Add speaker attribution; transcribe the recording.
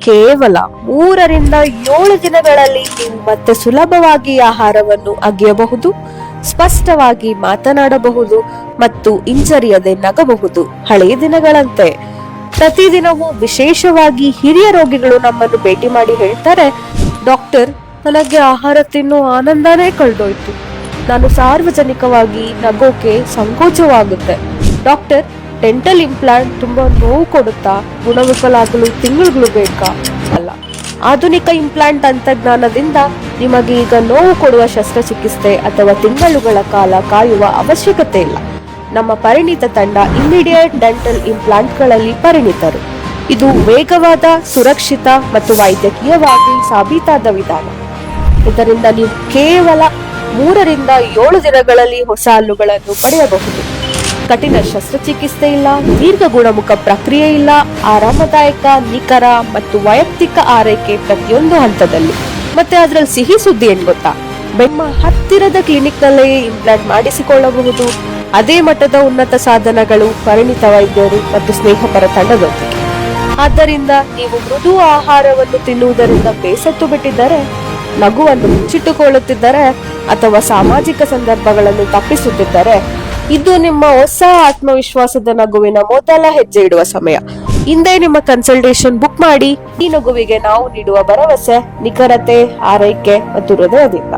Speaker 1: ಕೇವಲ 3 ರಿಂದ 7 ದಿನಗಳಲ್ಲಿ ನೀವು ಮತ್ತೆ ಸುಲಭವಾಗಿ ಆಹಾರವನ್ನು ಅಗಿಯಬಹುದು, ಸ್ಪಷ್ಟವಾಗಿ ಮಾತನಾಡಬಹುದು ಮತ್ತು ಹಿಂಜರಿಯದೆ ನಗಬಹುದು. ಹಳೆಯ ದಿನಗಳಂತೆ ಪ್ರತಿದಿನವೂ ವಿಶೇಷವಾಗಿ ಹಿರಿಯ ರೋಗಿಗಳು ನಮ್ಮನ್ನು ಭೇಟಿ ಮಾಡಿ ಹೇಳ್ತಾರೆ, ಡಾಕ್ಟರ್, ನನಗೆ ಆಹಾರ ತಿನ್ನೋ ಆನಂದನೇ ಕಳೆದೋಯ್ತು. ನಾನು ಸಾರ್ವಜನಿಕವಾಗಿ ನಗೋಕೆ ಸಂಕೋಚವಾಗುತ್ತೆ. ಡಾಕ್ಟರ್, ಡೆಂಟಲ್ ಇಂಪ್ಲಾಂಟ್ ತುಂಬಾ ನೋವು ಕೊಡುತ್ತಾ? ಗುಣಮುಖಲಾಗಲು ತಿಂಗಳುಗಳು ಬೇಕಾ? ಅಲ್ಲ, ಆಧುನಿಕ ಇಂಪ್ಲಾಂಟ್ ತಂತ್ರಜ್ಞಾನದಿಂದ ನಿಮಗೆ ಈಗ ನೋವು ಕೊಡುವ ಶಸ್ತ್ರಚಿಕಿತ್ಸೆ ಅಥವಾ ತಿಂಗಳುಗಳ ಕಾಲ ಕಾಯುವ ಅವಶ್ಯಕತೆ ಇಲ್ಲ. ನಮ್ಮ ಪರಿಣಿತ ತಂಡ ಇಮಿಡಿಯೇಟ್ ಡೆಂಟಲ್ ಇಂಪ್ಲಾಂಟ್ಗಳಲ್ಲಿ ಪರಿಣಿತರು. ಇದು ವೇಗವಾದ, ಸುರಕ್ಷಿತ ಮತ್ತು ವೈದ್ಯಕೀಯವಾಗಿ ಸಾಬೀತಾದ ವಿಧಾನ. ಇದರಿಂದ ನೀವು ಕೇವಲ 3 ರಿಂದ 7 ದಿನಗಳಲ್ಲಿ ಹೊಸ ಹಲ್ಲುಗಳನ್ನು ಪಡೆಯಬಹುದು. ಕಠಿಣ ಶಸ್ತ್ರಚಿಕಿತ್ಸೆ ಇಲ್ಲ, ದೀರ್ಘ ಗುಣಮುಖ ಪ್ರಕ್ರಿಯೆ ಇಲ್ಲ, ಆರಾಮದಾಯಕ, ನಿಖರ ಮತ್ತು ವೈಯಕ್ತಿಕ ಆರೈಕೆ ಪ್ರತಿಯೊಂದು ಹಂತದಲ್ಲಿ. ಮತ್ತೆ ಅದರಲ್ಲಿ ಸಿಹಿ ಸುದ್ದಿ ಏನ್ ಗೊತ್ತಾ? ನಿಮ್ಮ ಹತ್ತಿರದ ಕ್ಲಿನಿಕ್ ನಲ್ಲೇ ಇಂಪ್ಲಾಂಟ್ ಮಾಡಿಸಿಕೊಳ್ಳಬಹುದು. ಅದೇ ಮಟ್ಟದ ಉನ್ನತ ಸಾಧನಗಳು, ಪರಿಣಿತ ವೈದ್ಯರು ಮತ್ತು ಸ್ನೇಹಪರ ತಂಡದೊಂದಿಗೆ. ಆದ್ದರಿಂದ ನೀವು ಮೃದು ಆಹಾರವನ್ನು ತಿನ್ನುವುದರಿಂದ ಬೇಸತ್ತು ಬಿಟ್ಟಿದ್ದರೆ, ನಗುವನ್ನು ಮುಚ್ಚಿಟ್ಟುಕೊಳ್ಳುತ್ತಿದ್ದರೆ ಅಥವಾ ಸಾಮಾಜಿಕ ಸಂದರ್ಭಗಳನ್ನು ತಪ್ಪಿಸುತ್ತಿದ್ದರೆ, ಇದು ನಿಮ್ಮ ಹೊಸ ಆತ್ಮವಿಶ್ವಾಸದ ನಗುವಿನ ಮೊದಲ ಹೆಜ್ಜೆ ಇಡುವ ಸಮಯ. ಹಿಂದೆ ನಿಮ್ಮ ಕನ್ಸಲ್ಟೇಷನ್ ಬುಕ್ ಮಾಡಿ. ಈ ನಗುವಿಗೆ ನಾವು ನೀಡುವ ಭರವಸೆ, ನಿಖರತೆ, ಆರೈಕೆ ಮತ್ತು ಹೃದಯದಿಂದ.